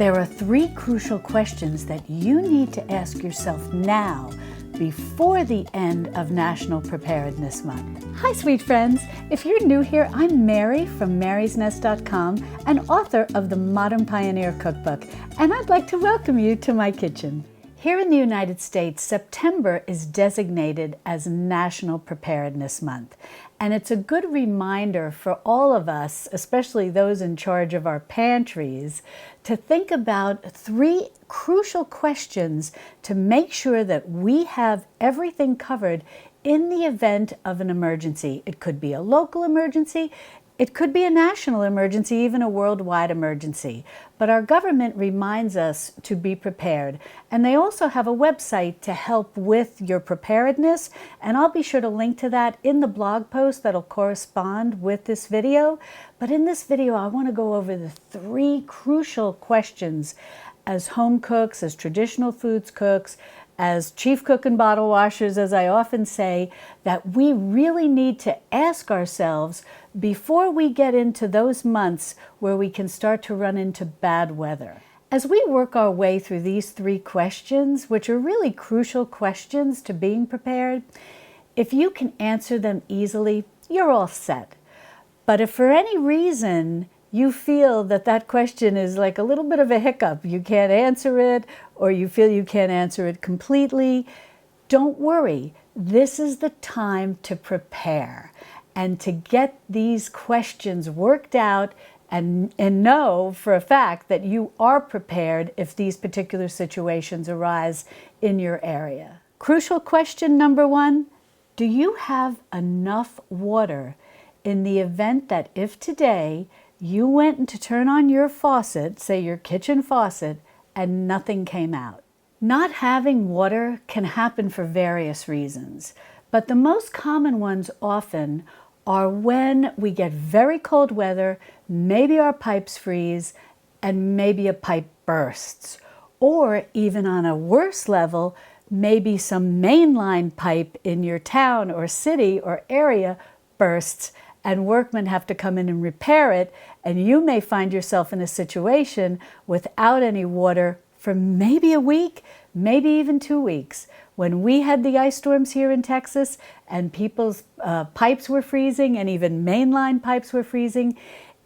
There are three crucial questions that you need to ask yourself now before the end of National Preparedness Month. Hi, sweet friends. If you're new here, I'm Mary from marysnest.com and author of the Modern Pioneer Cookbook, and I'd like to welcome you to my kitchen. Here in the United States, September is designated as National Preparedness Month, and it's a good reminder for all of us, especially those in charge of our pantries, to think about three crucial questions to make sure that we have everything covered in the event of an emergency. It could be a local emergency, it could be a national emergency, even a worldwide emergency. But our government reminds us to be prepared. And they also have a website to help with your preparedness. And I'll be sure to link to that in the blog post that'll correspond with this video. But in this video, I want to go over the three crucial questions as home cooks, as traditional foods cooks, as chief cook and bottle washers, as I often say, that we really need to ask ourselves before we get into those months where we can start to run into bad weather. As we work our way through these three questions, which are really crucial questions to being prepared, if you can answer them easily, you're all set. But if for any reason you feel that that question is like a little bit of a hiccup, you can't answer it, or you feel you can't answer it completely, don't worry. This is the time to prepare and to get these questions worked out and know for a fact that you are prepared if these particular situations arise in your area. Crucial question number one, do you have enough water in the event that if today you went to turn on your faucet, say your kitchen faucet, and nothing came out? Not having water can happen for various reasons, but the most common ones often are when we get very cold weather, maybe our pipes freeze, and maybe a pipe bursts. Or even on a worse level, maybe some mainline pipe in your town or city or area bursts and workmen have to come in and repair it, and you may find yourself in a situation without any water for maybe a week, maybe even 2 weeks. When we had the ice storms here in Texas and people's pipes were freezing and even mainline pipes were freezing,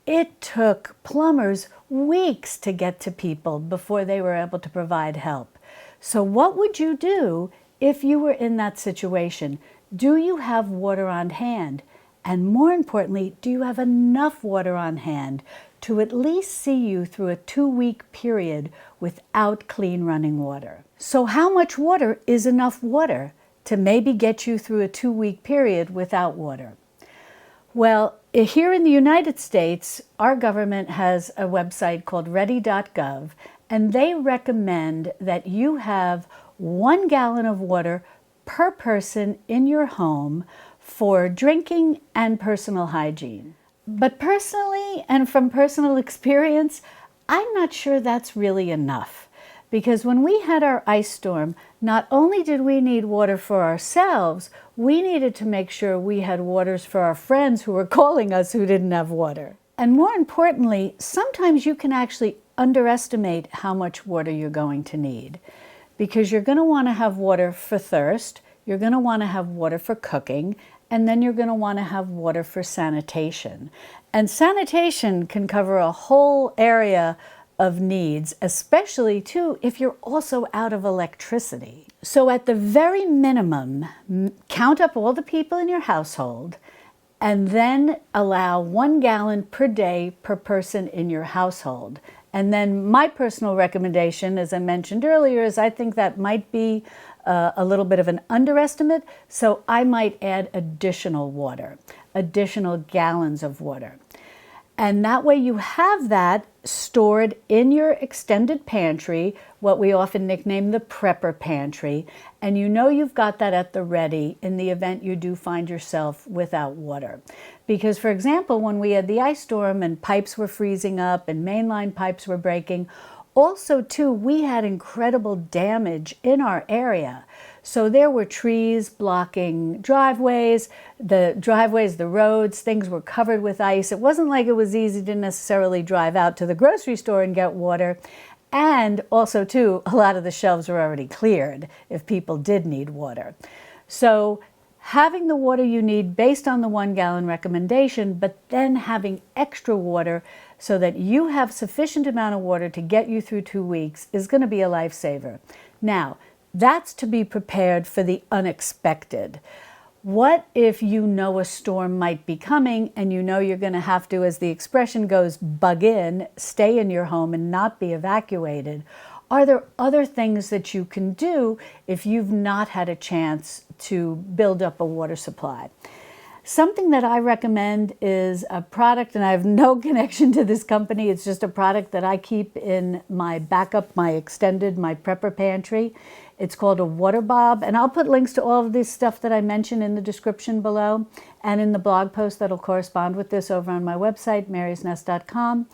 it took plumbers weeks to get to people before they were able to provide help. So what would you do if you were in that situation? Do you have water on hand? And more importantly, do you have enough water on hand to at least see you through a 2-week period without clean running water? So how much water is enough water to maybe get you through a 2-week period without water? Well, here in the United States, our government has a website called ready.gov, and they recommend that you have 1 gallon of water per person in your home for drinking and personal hygiene. But personally, and from personal experience, I'm not sure that's really enough. Because when we had our ice storm, not only did we need water for ourselves, we needed to make sure we had waters for our friends who were calling us who didn't have water. And more importantly, sometimes you can actually underestimate how much water you're going to need. Because you're going to want to have water for thirst, you're going to want to have water for cooking, and then you're going to want to have water for sanitation. And sanitation can cover a whole area of needs, especially too if you're also out of electricity. So at the very minimum, count up all the people in your household and then allow 1 gallon per day per person in your household. And then my personal recommendation, as I mentioned earlier, is I think that might be a little bit of an underestimate, so I might add additional water, additional gallons of water. And that way you have that stored in your extended pantry, what we often nickname the prepper pantry, and you know you've got that at the ready in the event you do find yourself without water. Because, for example, when we had the ice storm and pipes were freezing up and mainline pipes were breaking, also, too, we had incredible damage in our area. So there were trees blocking driveways, the roads, things were covered with ice. It wasn't like it was easy to necessarily drive out to the grocery store and get water. And also, too, a lot of the shelves are already cleared if people did need water. So having the water you need based on the 1-gallon recommendation, but then having extra water so that you have sufficient amount of water to get you through 2 weeks is going to be a lifesaver. Now, that's to be prepared for the unexpected. What if you know a storm might be coming and you know you're going to have to, as the expression goes, bug in, stay in your home and not be evacuated? Are there other things that you can do if you've not had a chance to build up a water supply? Something that I recommend is a product, and I have no connection to this company. It's just a product that I keep in my backup, my extended, my prepper pantry. It's called a water bob, and I'll put links to all of this stuff that I mentioned in the description below and in the blog post that'll correspond with this over on my website, marysnest.com.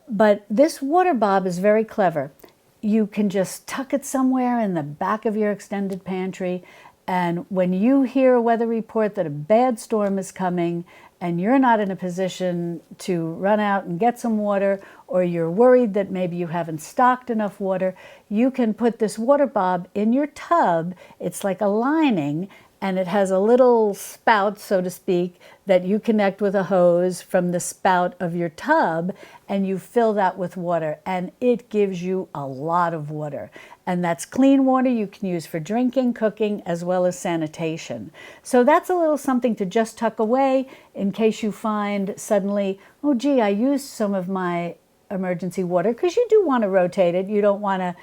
But this water bob is very clever. You can just tuck it somewhere in the back of your extended pantry, and when you hear a weather report that a bad storm is coming and you're not in a position to run out and get some water, or you're worried that maybe you haven't stocked enough water, you can put this water bob in your tub. It's like a lining, and it has a little spout, so to speak, that you connect with a hose from the spout of your tub, and you fill that with water, and it gives you a lot of water. And that's clean water you can use for drinking, cooking, as well as sanitation. So that's a little something to just tuck away in case you find suddenly, oh gee, I used some of my emergency water, because you do want to rotate it. You don't want to,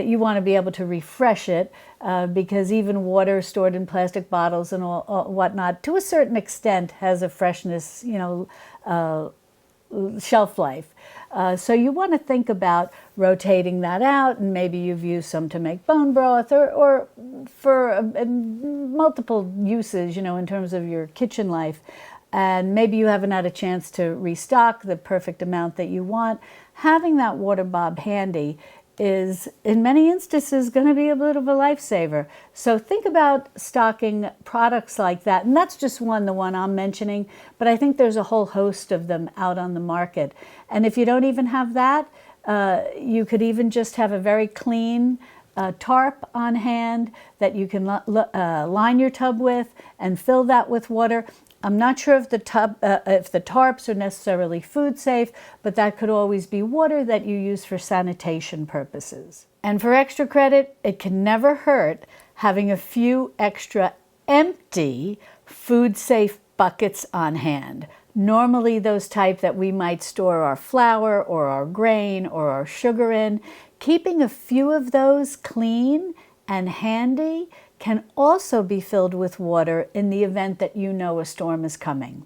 you want to be able to refresh it, because even water stored in plastic bottles and all whatnot, to a certain extent, has a freshness, shelf life. So you want to think about rotating that out, and maybe you've used some to make bone broth or for multiple uses, in terms of your kitchen life. And maybe you haven't had a chance to restock the perfect amount that you want. Having that water bob handy is, in many instances, going to be a bit of a lifesaver. So think about stocking products like that. And that's just the one I'm mentioning, but I think there's a whole host of them out on the market. And if you don't even have that, you could even just have a very clean tarp on hand that you can line your tub with and fill that with water. I'm not sure if the tarps are necessarily food safe, but that could always be water that you use for sanitation purposes. And for extra credit, it can never hurt having a few extra empty food safe buckets on hand. Normally those type that we might store our flour or our grain or our sugar in. Keeping a few of those clean and handy can also be filled with water in the event that a storm is coming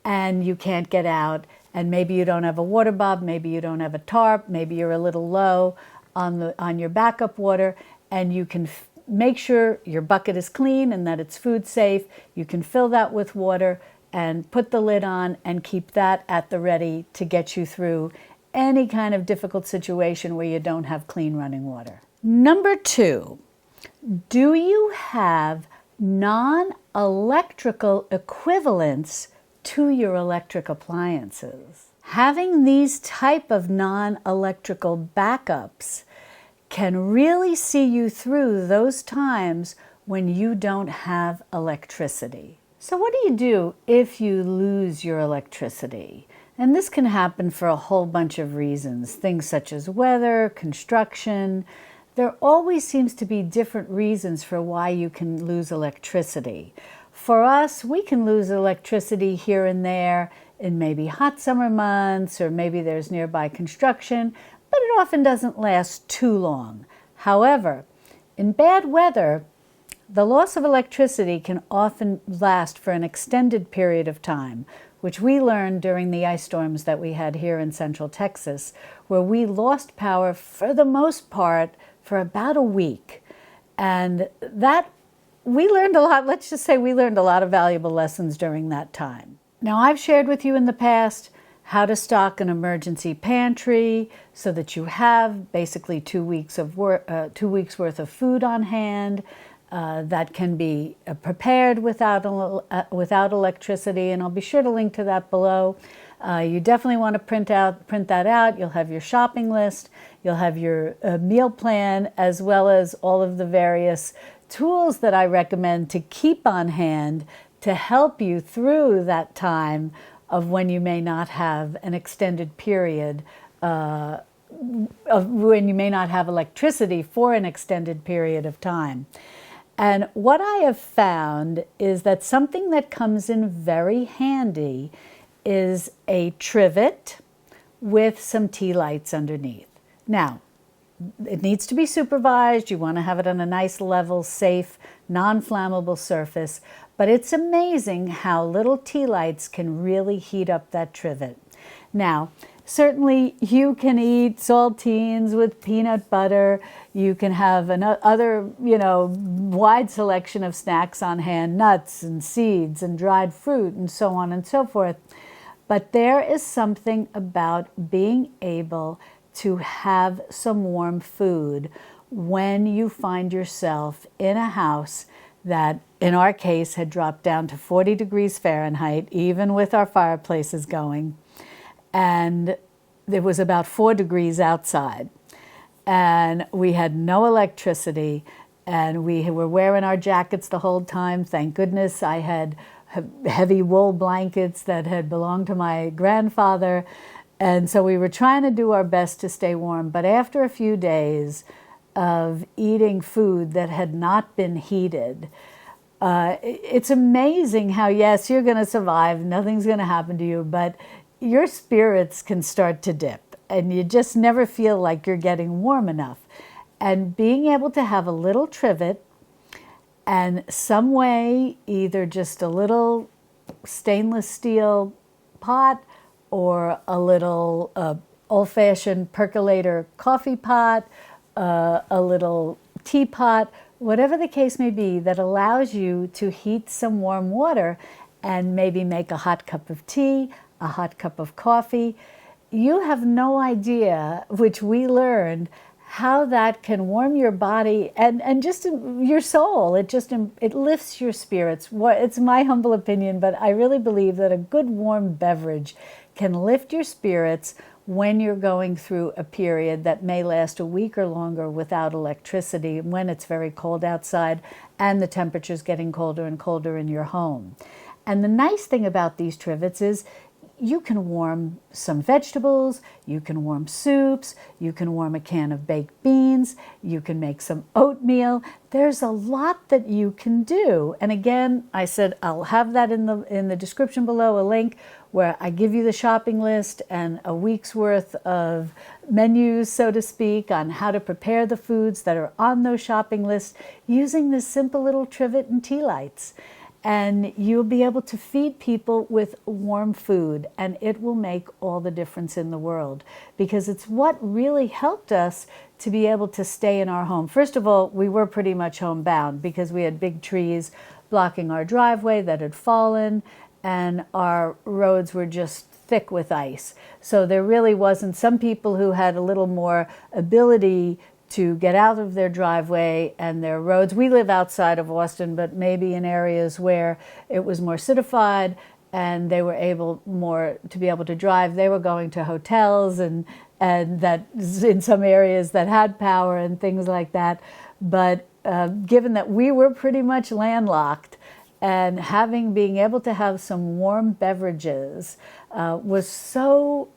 and you can't get out, and maybe you don't have a water bob, maybe you don't have a tarp, maybe you're a little low on your backup water, and you can make sure your bucket is clean and that it's food safe. You can fill that with water and put the lid on and keep that at the ready to get you through any kind of difficult situation where you don't have clean running water. Number 2, do you have non-electrical equivalents to your electric appliances? Having these type of non-electrical backups can really see you through those times when you don't have electricity. So what do you do if you lose your electricity? And this can happen for a whole bunch of reasons, things such as weather, construction. There always seems to be different reasons for why you can lose electricity. For us, we can lose electricity here and there in maybe hot summer months, or maybe there's nearby construction, but it often doesn't last too long. However, in bad weather, the loss of electricity can often last for an extended period of time, which we learned during the ice storms that we had here in Central Texas, where we lost power for the most part for about a week. And that, we learned a lot, let's just say we learned a lot of valuable lessons during that time. Now, I've shared with you in the past how to stock an emergency pantry so that you have basically 2 weeks worth of food on hand that can be prepared without electricity, and I'll be sure to link to that below. You definitely want to print that out. You'll have your shopping list, you'll have your meal plan, as well as all of the various tools that I recommend to keep on hand to help you through that time of when you may not have an extended period of when you may not have electricity for an extended period of time. And what I have found is that something that comes in very handy is a trivet with some tea lights underneath. Now, it needs to be supervised. You want to have it on a nice, level, safe, non-flammable surface. But it's amazing how little tea lights can really heat up that trivet. Now, certainly you can eat saltines with peanut butter. You can have another, wide selection of snacks on hand, nuts and seeds and dried fruit and so on and so forth. But there is something about being able to have some warm food when you find yourself in a house that, in our case, had dropped down to 40 degrees Fahrenheit, even with our fireplaces going. And it was about 4 degrees outside. And we had no electricity. And we were wearing our jackets the whole time. Thank goodness I had heavy wool blankets that had belonged to my grandfather. And so we were trying to do our best to stay warm. But after a few days of eating food that had not been heated, it's amazing how, yes, you're going to survive. Nothing's going to happen to you. But your spirits can start to dip. And you just never feel like you're getting warm enough. And being able to have a little trivet and some way, either just a little stainless steel pot or a little old-fashioned percolator coffee pot, a little teapot, whatever the case may be, that allows you to heat some warm water and maybe make a hot cup of tea, a hot cup of coffee. You have no idea, which we learned, how that can warm your body and just your soul. It lifts your spirits. It's my humble opinion, but I really believe that a good warm beverage can lift your spirits when you're going through a period that may last a week or longer without electricity, when it's very cold outside and the temperature's getting colder and colder in your home. And the nice thing about these trivets is you can warm some vegetables, you can warm soups, you can warm a can of baked beans, you can make some oatmeal. There's a lot that you can do. And again, I said I'll have that in the description below, a link where I give you the shopping list and a week's worth of menus, so to speak, on how to prepare the foods that are on those shopping lists using this simple little trivet and tea lights. And you'll be able to feed people with warm food, and it will make all the difference in the world, because it's what really helped us to be able to stay in our home. First of all, we were pretty much homebound because we had big trees blocking our driveway that had fallen, and our roads were just thick with ice. So there really wasn't, some people who had a little more ability to get out of their driveway and their roads. We live outside of Austin, but maybe in areas where it was more citified and they were able more to be able to drive. They were going to hotels and that in some areas that had power and things like that. But given that we were pretty much landlocked, and being able to have some warm beverages was so,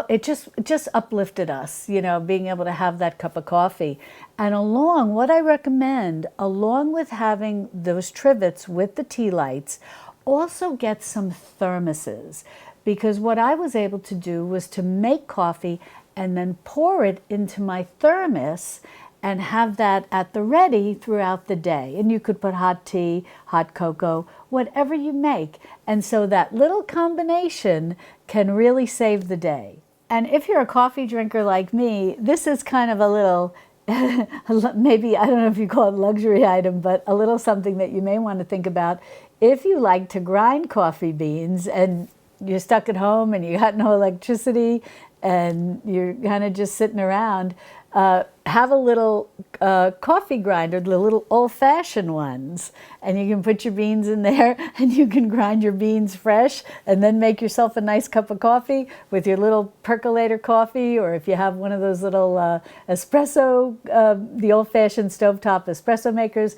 it just uplifted us, being able to have that cup of coffee. And what I recommend, along with having those trivets with the tea lights, also get some thermoses. Because what I was able to do was to make coffee and then pour it into my thermos and have that at the ready throughout the day. And you could put hot tea, hot cocoa, whatever you make. And so that little combination can really save the day. And if you're a coffee drinker like me, this is kind of a little, maybe, I don't know if you call it luxury item, but a little something that you may want to think about. If you like to grind coffee beans, and you're stuck at home and you got no electricity and you're kind of just sitting around, have a little coffee grinder, the little old-fashioned ones, and you can put your beans in there and you can grind your beans fresh and then make yourself a nice cup of coffee with your little percolator coffee, or if you have one of those little espresso, the old-fashioned stovetop espresso makers,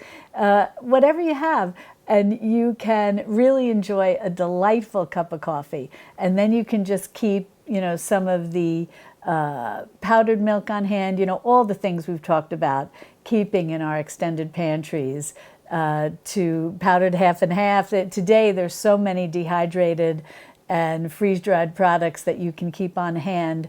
whatever you have. And you can really enjoy a delightful cup of coffee. And then you can just keep, some of the powdered milk on hand, all the things we've talked about keeping in our extended pantries, to powdered half and half. Today there's so many dehydrated and freeze-dried products that you can keep on hand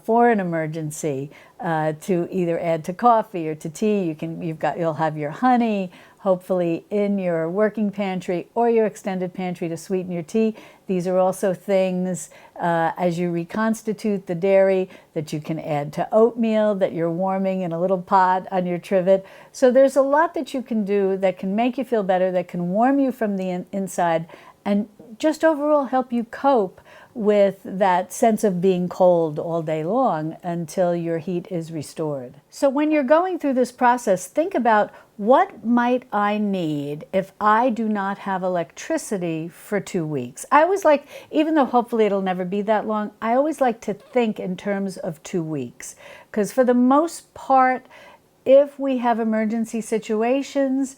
for an emergency, to either add to coffee or to tea. You'll have your honey, hopefully in your working pantry or your extended pantry to sweeten your tea. These are also things, as you reconstitute the dairy, that you can add to oatmeal that you're warming in a little pot on your trivet. So there's a lot that you can do that can make you feel better, that can warm you from the inside, and just overall help you cope with that sense of being cold all day long until your heat is restored. So when you're going through this process, think about, what might I need if I do not have electricity for 2 weeks? I always like, even though hopefully it'll never be that long, I always like to think in terms of 2 weeks. Because for the most part, if we have emergency situations,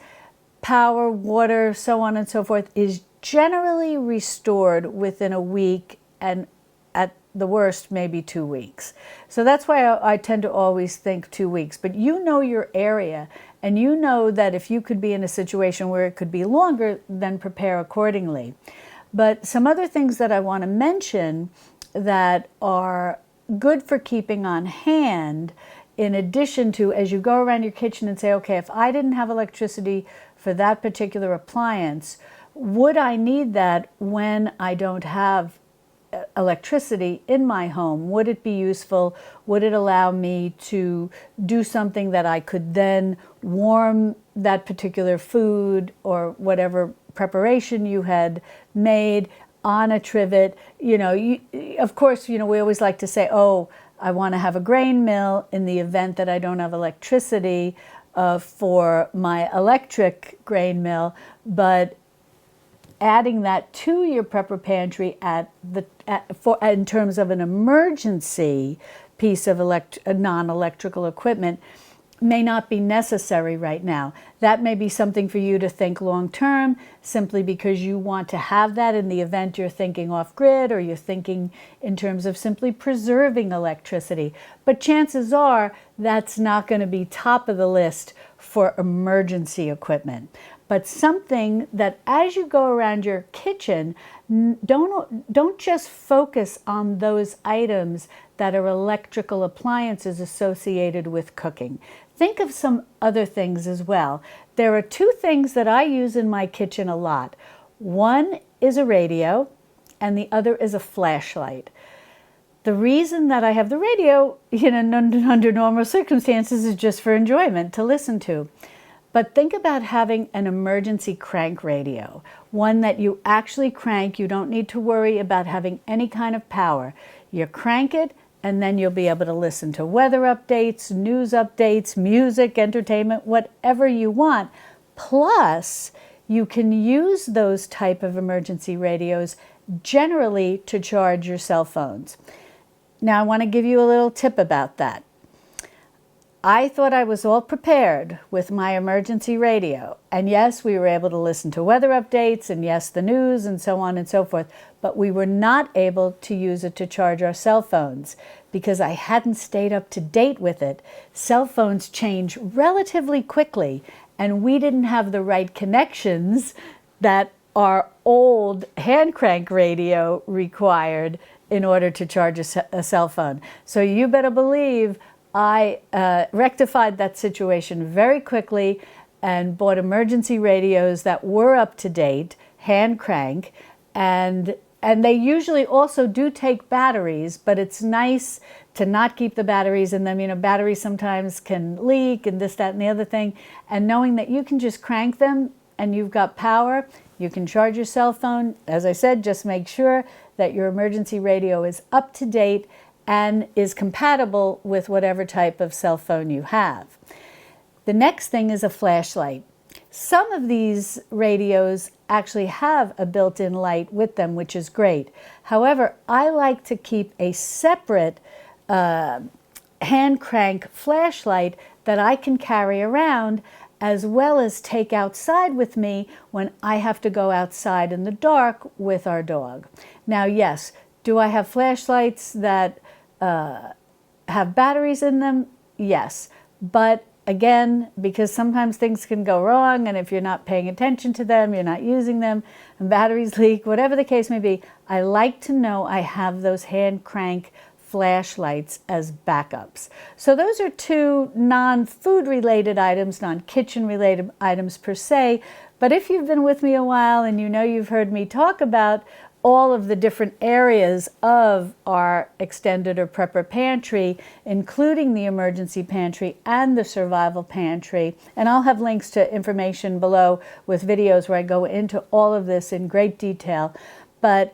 power, water, so on and so forth, is generally restored within a week, and at the worst, maybe 2 weeks. So that's why I tend to always think 2 weeks. But you know your area, and you know that if you could be in a situation where it could be longer, then prepare accordingly. But some other things that I want to mention that are good for keeping on hand, in addition to, as you go around your kitchen and say, okay, if I didn't have electricity for that particular appliance, would I need that when I don't have electricity in my home? Would it be useful? Would it allow me to do something that I could then warm that particular food or whatever preparation you had made on a trivet? Of course, we always like to say, oh, I want to have a grain mill in the event that I don't have electricity for my electric grain mill, but adding that to your prepper pantry in terms of an emergency piece of non-electrical equipment may not be necessary right now. That may be something for you to think long term, simply because you want to have that in the event you're thinking off grid, or you're thinking in terms of simply preserving electricity. But chances are that's not going to be top of the list for emergency equipment. But something that, as you go around your kitchen, don't just focus on those items that are electrical appliances associated with cooking. Think of some other things as well. There are 2 things that I use in my kitchen a lot. One is a radio, and the other is a flashlight. The reason that I have the radio, under normal circumstances, is just for enjoyment, to listen to. But think about having an emergency crank radio, one that you actually crank. You don't need to worry about having any kind of power. You crank it, and then you'll be able to listen to weather updates, news updates, music, entertainment, whatever you want. Plus, you can use those type of emergency radios generally to charge your cell phones. Now, I want to give you a little tip about that. I thought I was all prepared with my emergency radio. And yes, we were able to listen to weather updates, and yes, the news, and so on and so forth. But we were not able to use it to charge our cell phones because I hadn't stayed up to date with it. Cell phones change relatively quickly, and we didn't have the right connections that our old hand crank radio required in order to charge a cell phone. So you better believe I rectified that situation very quickly and bought emergency radios that were up to date, hand crank, and they usually also do take batteries, but it's nice to not keep the batteries in them. Batteries sometimes can leak and this, that, and the other thing. And knowing that you can just crank them and you've got power, you can charge your cell phone. As I said, just make sure that your emergency radio is up to date and is compatible with whatever type of cell phone you have. The next thing is a flashlight. Some of these radios actually have a built-in light with them, which is great. However, I like to keep a separate hand crank flashlight that I can carry around, as well as take outside with me when I have to go outside in the dark with our dog. Now, yes, do I have flashlights that have batteries in them? Yes, but again, because sometimes things can go wrong, and if you're not paying attention to them, you're not using them, and batteries leak, whatever the case may be, I like to know I have those hand crank flashlights as backups. So those are two non-food related items, non-kitchen related items per se, but if you've been with me a while and you know you've heard me talk about all of the different areas of our extended or prepper pantry, including the emergency pantry and the survival pantry. And I'll have links to information below with videos where I go into all of this in great detail. But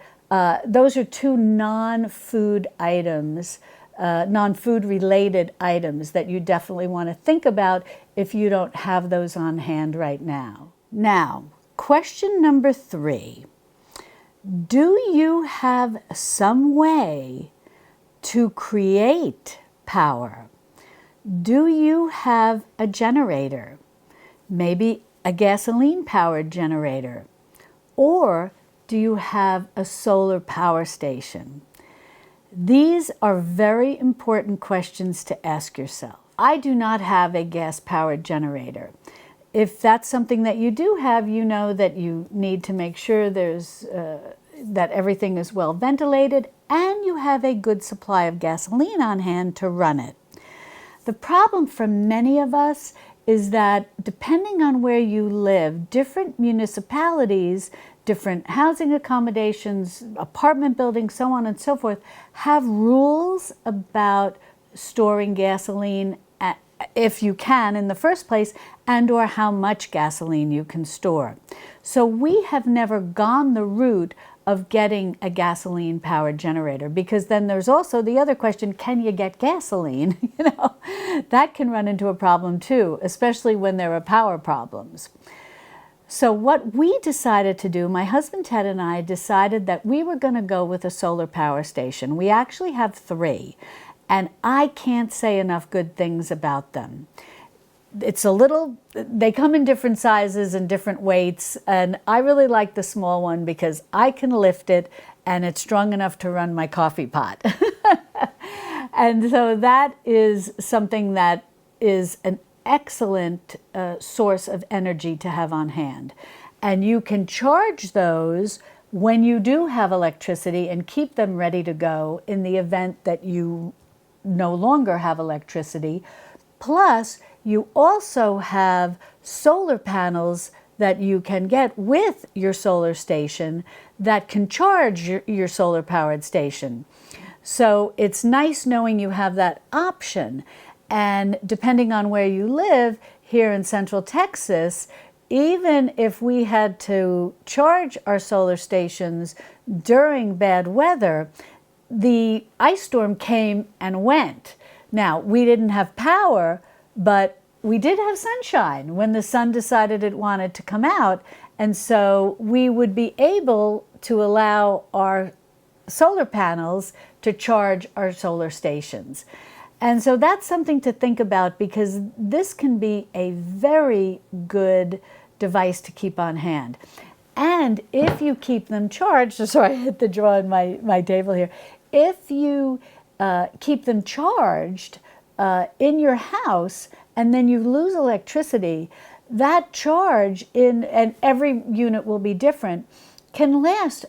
those are two non-food items, non-food related items that you definitely want to think about if you don't have those on hand right now. Now, question number 3. Do you have some way to create power? Do you have a generator? Maybe a gasoline-powered generator? Or do you have a solar power station? These are very important questions to ask yourself. I do not have a gas-powered generator. If that's something that you do have, you know that you need to make sure that everything is well ventilated and you have a good supply of gasoline on hand to run it. The problem for many of us is that depending on where you live, different municipalities, different housing accommodations, apartment buildings, so on and so forth, have rules about storing gasoline if you can in the first place, and or how much gasoline you can store. So we have never gone the route of getting a gasoline powered generator, because then there's also the other question, can you get gasoline? That can run into a problem too, especially when there are power problems. So what we decided to do, my husband Ted and I decided that we were going to go with a solar power station. We actually have 3. And I can't say enough good things about them. They come in different sizes and different weights, and I really like the small one because I can lift it and it's strong enough to run my coffee pot. And so that is something that is an excellent source of energy to have on hand. And you can charge those when you do have electricity and keep them ready to go in the event that you no longer have electricity. Plus, you also have solar panels that you can get with your solar station that can charge your solar powered station. So it's nice knowing you have that option. And depending on where you live, here in Central Texas, even if we had to charge our solar stations during bad weather, the ice storm came and went. Now, we didn't have power, but we did have sunshine when the sun decided it wanted to come out. And so we would be able to allow our solar panels to charge our solar stations. And so that's something to think about, because this can be a very good device to keep on hand. And if you keep them charged, sorry, I hit the drawer on my table here. If you keep them charged in your house and then you lose electricity, that charge and every unit will be different, can last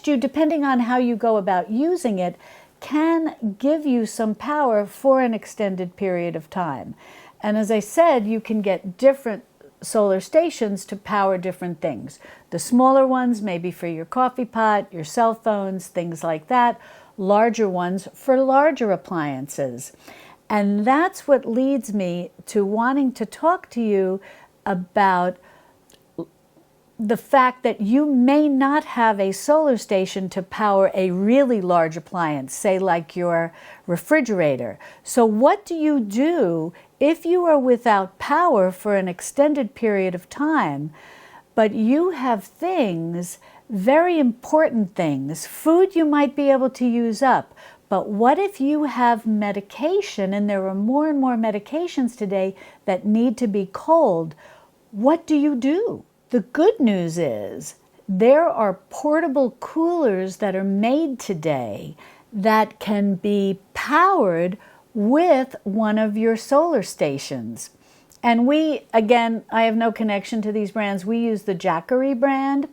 you, depending on how you go about using it, can give you some power for an extended period of time. And as I said, you can get different solar stations to power different things. The smaller ones may be for your coffee pot, your cell phones, things like that. Larger ones for larger appliances. And that's what leads me to wanting to talk to you about the fact that you may not have a solar station to power a really large appliance, say like your refrigerator. So what do you do if you are without power for an extended period of time, but you have things, very important things, food you might be able to use up, but what if you have medication, and there are more and more medications today that need to be cold? What do you do? The good news is there are portable coolers that are made today that can be powered with one of your solar stations. And we, again, I have no connection to these brands. We use the Jackery brand,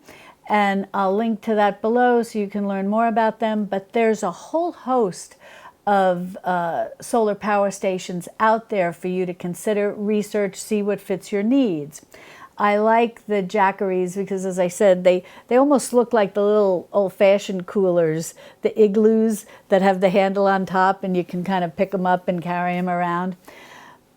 and I'll link to that below so you can learn more about them. But there's a whole host of solar power stations out there for you to consider, research, see what fits your needs. I like the Jackeries because, as I said, they almost look like the little old-fashioned coolers, the igloos that have the handle on top, and you can kind of pick them up and carry them around.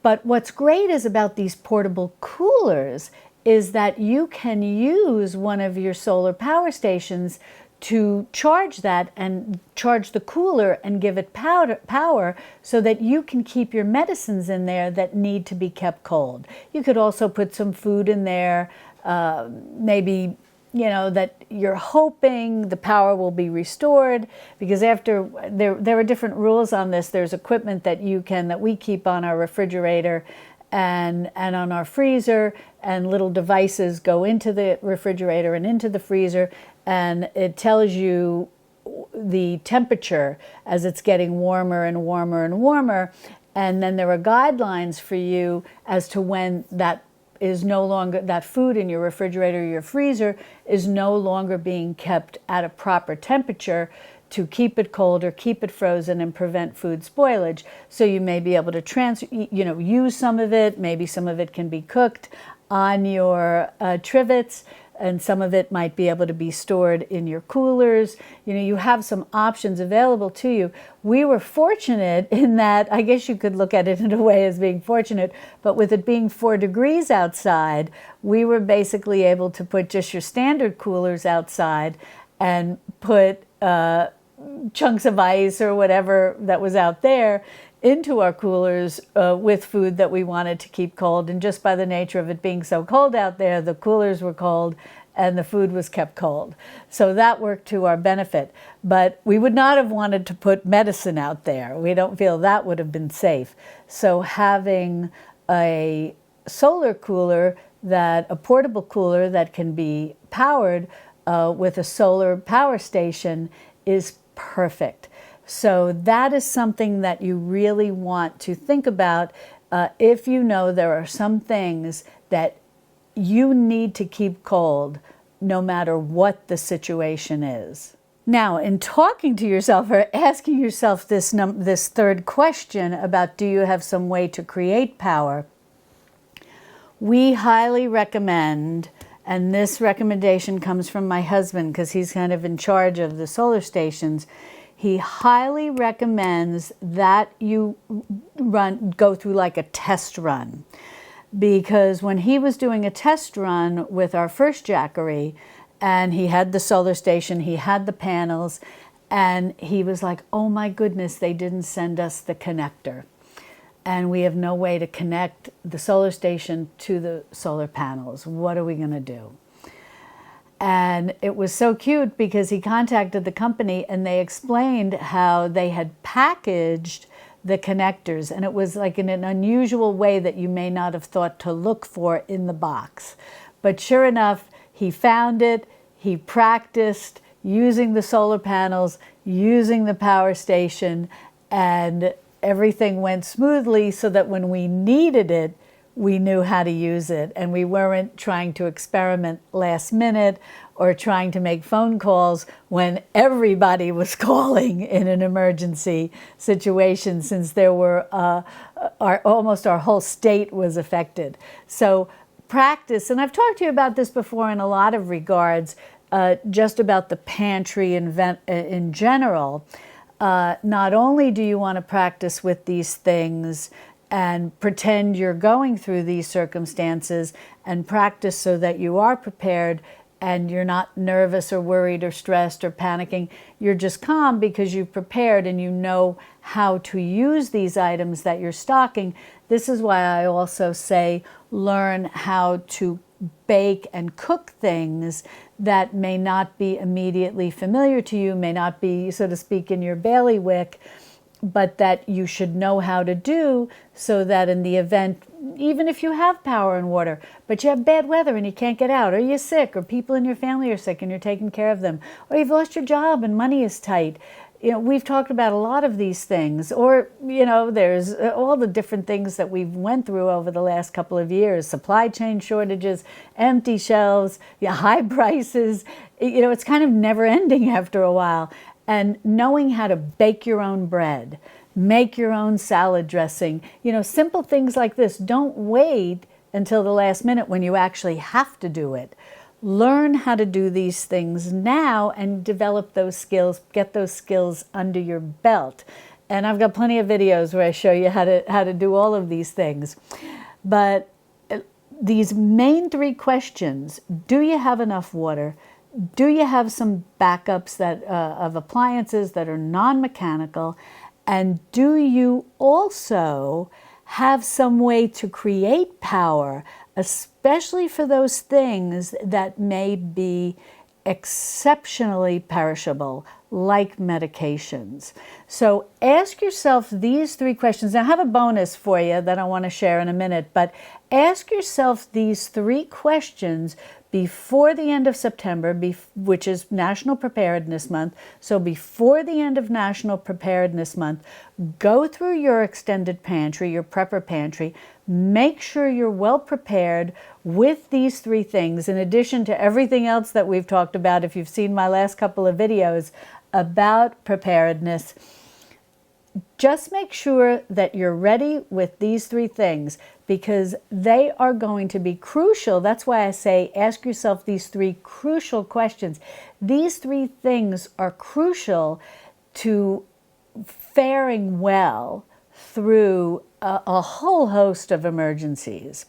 But what's great is about these portable coolers is that you can use one of your solar power stations to charge that and charge the cooler and give it power so that you can keep your medicines in there that need to be kept cold. You could also put some food in there, maybe, you know, that you're hoping the power will be restored, because after there are different rules on this. There's equipment that we keep on our refrigerator and on our freezer, and little devices go into the refrigerator and into the freezer, and it tells you the temperature as it's getting warmer and warmer and warmer. And then there are guidelines for you as to when that is no longer, that food in your refrigerator or your freezer is no longer being kept at a proper temperature to keep it cold or keep it frozen and prevent food spoilage. So you may be able to use some of it. Maybe some of it can be cooked on your trivets, and some of it might be able to be stored in your coolers. You know, you have some options available to you. We were fortunate in that, I guess you could look at it in a way as being fortunate, but with it being 4 degrees outside, we were basically able to put just your standard coolers outside and put chunks of ice or whatever that was out there into our coolers with food that we wanted to keep cold. And just by the nature of it being so cold out there, the coolers were cold and the food was kept cold. So that worked to our benefit. But we would not have wanted to put medicine out there. We don't feel that would have been safe. So having a solar cooler, a portable cooler that can be powered with a solar power station is perfect. So that is something that you really want to think about if you know there are some things that you need to keep cold no matter what the situation is. Now, in talking to yourself or asking yourself this third question about do you have some way to create power, we highly recommend, and this recommendation comes from my husband because he's kind of in charge of the solar stations. He highly recommends that you go through like a test run, because when he was doing a test run with our first Jackery, and he had the solar station, he had the panels, and he was like, oh my goodness, they didn't send us the connector. And we have no way to connect the solar station to the solar panels. What are we going to do? And it was so cute because he contacted the company and they explained how they had packaged the connectors, and it was like in an unusual way that you may not have thought to look for in the box. But sure enough, he found it, he practiced using the solar panels, using the power station, and everything went smoothly so that when we needed it, we knew how to use it, and we weren't trying to experiment last minute or trying to make phone calls when everybody was calling in an emergency situation, since there were almost our whole state was affected. So practice, and I've talked to you about this before in a lot of regards, just about the pantry in general. Not only do you want to practice with these things and pretend you're going through these circumstances and practice so that you are prepared and you're not nervous or worried or stressed or panicking. You're just calm because you've prepared and you know how to use these items that you're stocking. This is why I also say learn how to bake and cook things that may not be immediately familiar to you, may not be, so to speak, in your bailiwick, but that you should know how to do so that in the event, even if you have power and water, but you have bad weather and you can't get out, or you're sick, or people in your family are sick and you're taking care of them, or you've lost your job and money is tight. We've talked about a lot of these things, or, there's all the different things that we've went through over the last couple of years, supply chain shortages, empty shelves, high prices. It's kind of never ending after a while. And knowing how to bake your own bread, make your own salad dressing, simple things like this. Don't wait until the last minute when you actually have to do it. Learn how to do these things now and develop those skills, get those skills under your belt. And I've got plenty of videos where I show you how to do all of these things. But these main 3 questions: do you have enough water? Do you have some backups of appliances that are non-mechanical? And do you also have some way to create power, especially for those things that may be exceptionally perishable, like medications? So ask yourself these 3 questions. Now, I have a bonus for you that I want to share in a minute, but ask yourself these 3 questions before the end of September, which is National Preparedness Month. So before the end of National Preparedness Month, go through your extended pantry, your prepper pantry. Make sure you're well prepared with these 3 things, in addition to everything else that we've talked about. If you've seen my last couple of videos about preparedness, just make sure that you're ready with these 3 things, because they are going to be crucial. That's why I say ask yourself these 3 crucial questions. These 3 things are crucial to faring well through a whole host of emergencies.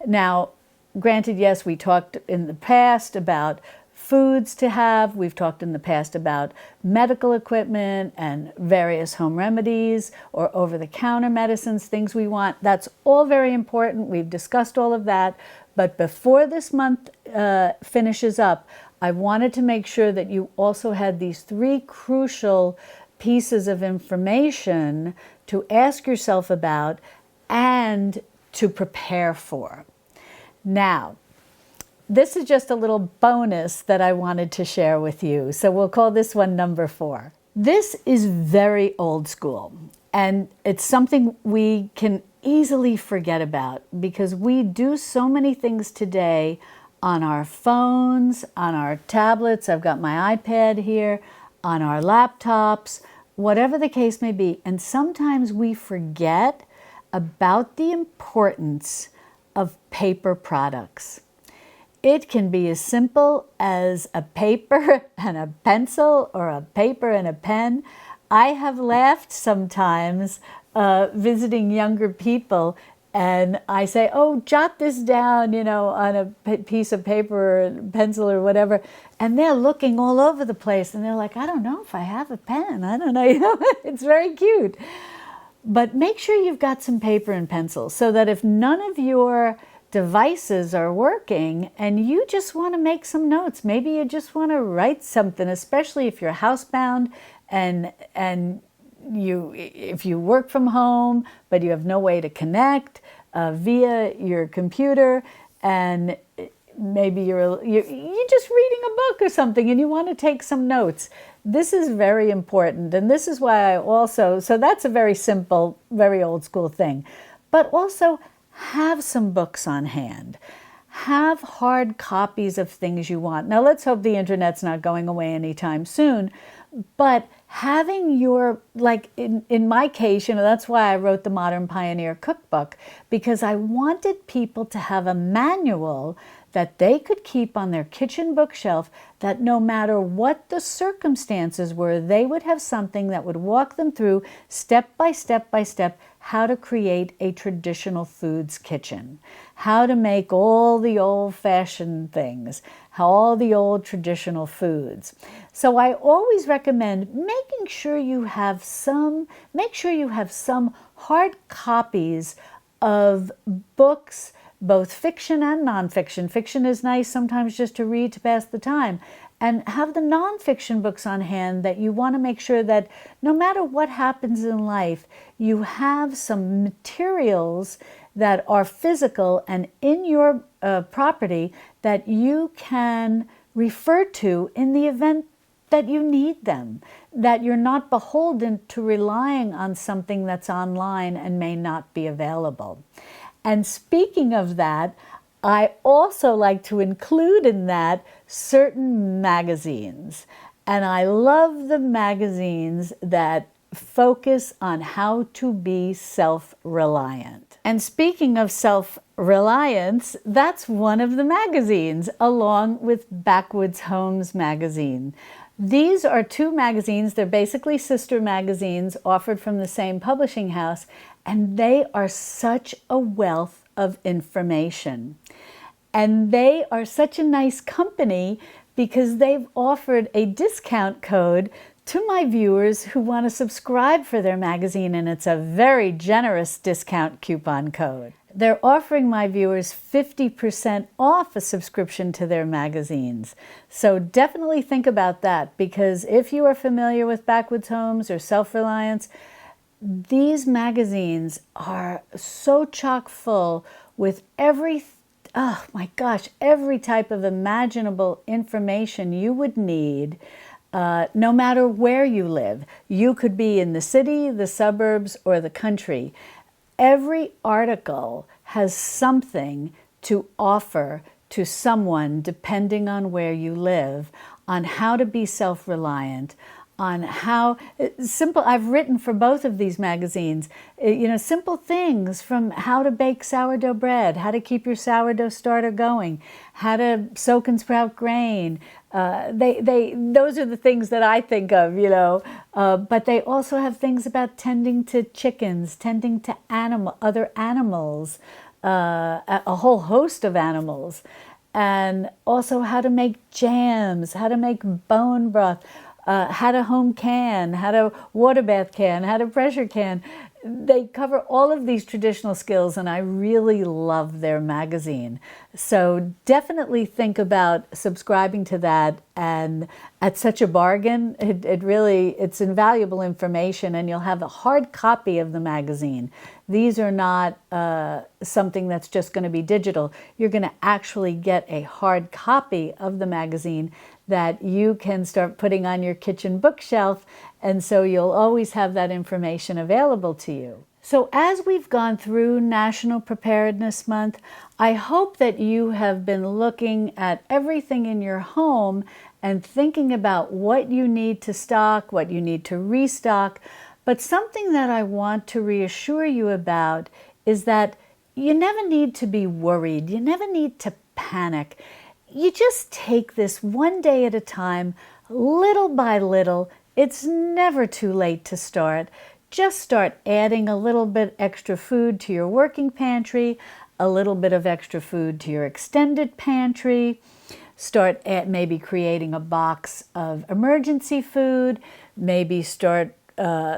Now, granted, yes, we talked in the past about foods to have. We've talked in the past about medical equipment and various home remedies or over-the-counter medicines, things we want. That's all very important. We've discussed all of that. But before this month finishes up, I wanted to make sure that you also had these 3 crucial pieces of information to ask yourself about and to prepare for. Now, this is just a little bonus that I wanted to share with you. So we'll call this one number 4. This is very old school, and it's something we can easily forget about because we do so many things today on our phones, on our tablets. I've got my iPad here, on our laptops, whatever the case may be. And sometimes we forget about the importance of paper products. It can be as simple as a paper and a pencil or a paper and a pen. I have laughed sometimes visiting younger people, and I say, oh, jot this down, on a piece of paper or pencil or whatever. And they're looking all over the place, and they're like, I don't know if I have a pen. I don't know. It's very cute. But make sure you've got some paper and pencil so that if none of your devices are working and you just want to make some notes, maybe you just want to write something, especially if you're housebound and if you work from home but you have no way to connect via your computer, and maybe you're just reading a book or something and you want to take some notes. This is very important, and this is why I also, so that's a very simple, very old school thing. But also have some books on hand. Have hard copies of things you want. Now, let's hope the internet's not going away anytime soon, but having your, like in my case, that's why I wrote the Modern Pioneer Cookbook, because I wanted people to have a manual that they could keep on their kitchen bookshelf, that no matter what the circumstances were, they would have something that would walk them through step by step by step how to create a traditional foods kitchen, how to make all the old-fashioned things, all the old traditional foods. So I always recommend make sure you have some hard copies of books, both fiction and nonfiction. Fiction is nice sometimes just to read to pass the time. And have the nonfiction books on hand that you want to make sure that no matter what happens in life, you have some materials that are physical and in your property that you can refer to in the event that you need them, that you're not beholden to relying on something that's online and may not be available. And speaking of that, I also like to include in that certain magazines. And I love the magazines that focus on how to be self-reliant. And speaking of self-reliance, that's one of the magazines, along with Backwoods Homes magazine. These are two magazines. They're basically sister magazines offered from the same publishing house, and they are such a wealth of information. And they are such a nice company because they've offered a discount code to my viewers who want to subscribe for their magazine, and it's a very generous discount coupon code. They're offering my viewers 50% off a subscription to their magazines. So definitely think about that, because if you are familiar with Backwoods Homes or Self-Reliance, these magazines are so chock full with every type of imaginable information you would need, no matter where you live. You could be in the city, the suburbs, or the country. Every article has something to offer to someone depending on where you live, on how to be self-reliant, on how simple. I've written for both of these magazines, simple things from how to bake sourdough bread, how to keep your sourdough starter going, how to soak and sprout grain. Those are the things that I think of, but they also have things about tending to chickens, tending to other animals, a whole host of animals, and also how to make jams, how to make bone broth, how to home can, how to water bath can, how to pressure can. They cover all of these traditional skills, and I really love their magazine. So definitely think about subscribing to that, and at such a bargain, it's invaluable information, and you'll have a hard copy of the magazine. These are not something that's just going to be digital. You're going to actually get a hard copy of the magazine that you can start putting on your kitchen bookshelf, and so you'll always have that information available to you. So as we've gone through National Preparedness Month, I hope that you have been looking at everything in your home and thinking about what you need to stock, what you need to restock. But something that I want to reassure you about is that you never need to be worried. You never need to panic. You just take this one day at a time, little by little. It's never too late to start. Just start adding a little bit extra food to your working pantry, a little bit of extra food to your extended pantry. Start maybe creating a box of emergency food. Maybe start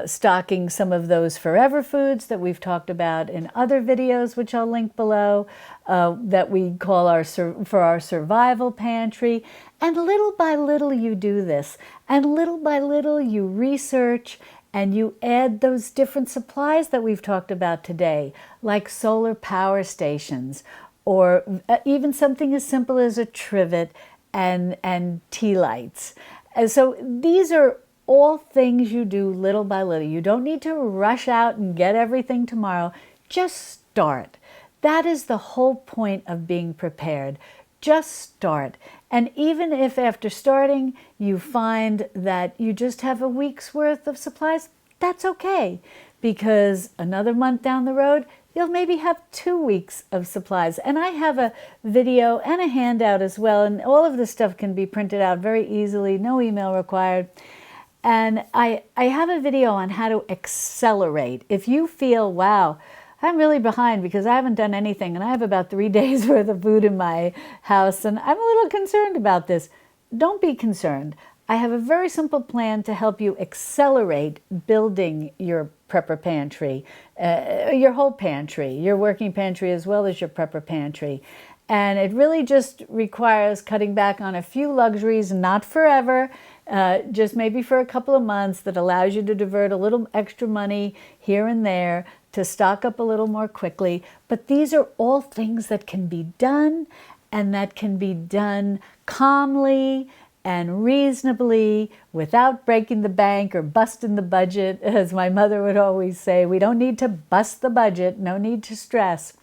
stocking some of those forever foods that we've talked about in other videos, which I'll link below, that we call for our survival pantry. And little by little you do this, and little by little you research and you add those different supplies that we've talked about today, like solar power stations, or even something as simple as a trivet and tea lights. And so these are all things you do little by little. You don't need to rush out and get everything tomorrow. Just start. That is the whole point of being prepared. Just start. And even if after starting you find that you just have a week's worth of supplies, that's okay, because another month down the road, you'll maybe have 2 weeks of supplies. And I have a video and a handout as well, and all of this stuff can be printed out very easily, no email required. And I have a video on how to accelerate. If you feel, wow, I'm really behind because I haven't done anything and I have about 3 days worth of food in my house and I'm a little concerned about this, don't be concerned. I have a very simple plan to help you accelerate building your prepper pantry, your whole pantry, your working pantry as well as your prepper pantry. And it really just requires cutting back on a few luxuries, not forever, just maybe for a couple of months, that allows you to divert a little extra money here and there to stock up a little more quickly. But these are all things that can be done, and that can be done calmly and reasonably without breaking the bank or busting the budget. As my mother would always say, we don't need to bust the budget, no need to stress.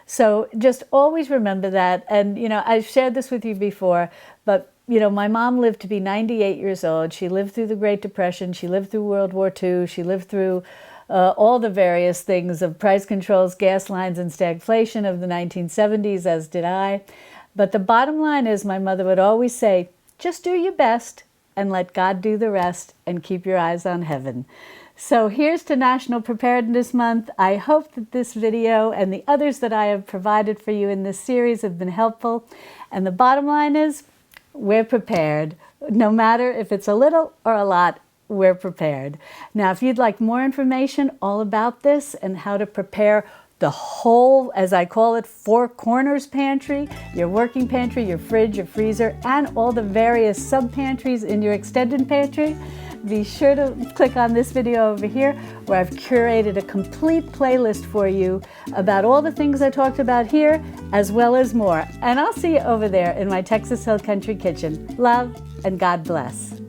So just always remember that. And, you know, I've shared this with you before, but, you know, my mom lived to be 98 years old. She lived through the Great Depression. She lived through World War II. She lived through all the various things of price controls, gas lines, and stagflation of the 1970s, as did I. But the bottom line is, my mother would always say, just do your best and let God do the rest and keep your eyes on heaven. So here's to National Preparedness Month. I hope that this video and the others that I have provided for you in this series have been helpful. And the bottom line is, we're prepared. No matter if it's a little or a lot, we're prepared. Now, if you'd like more information all about this and how to prepare the whole, as I call it, four corners pantry, your working pantry, your fridge, your freezer, and all the various sub-pantries in your extended pantry, be sure to click on this video over here where I've curated a complete playlist for you about all the things I talked about here, as well as more. And I'll see you over there in my Texas Hill Country Kitchen. Love and God bless.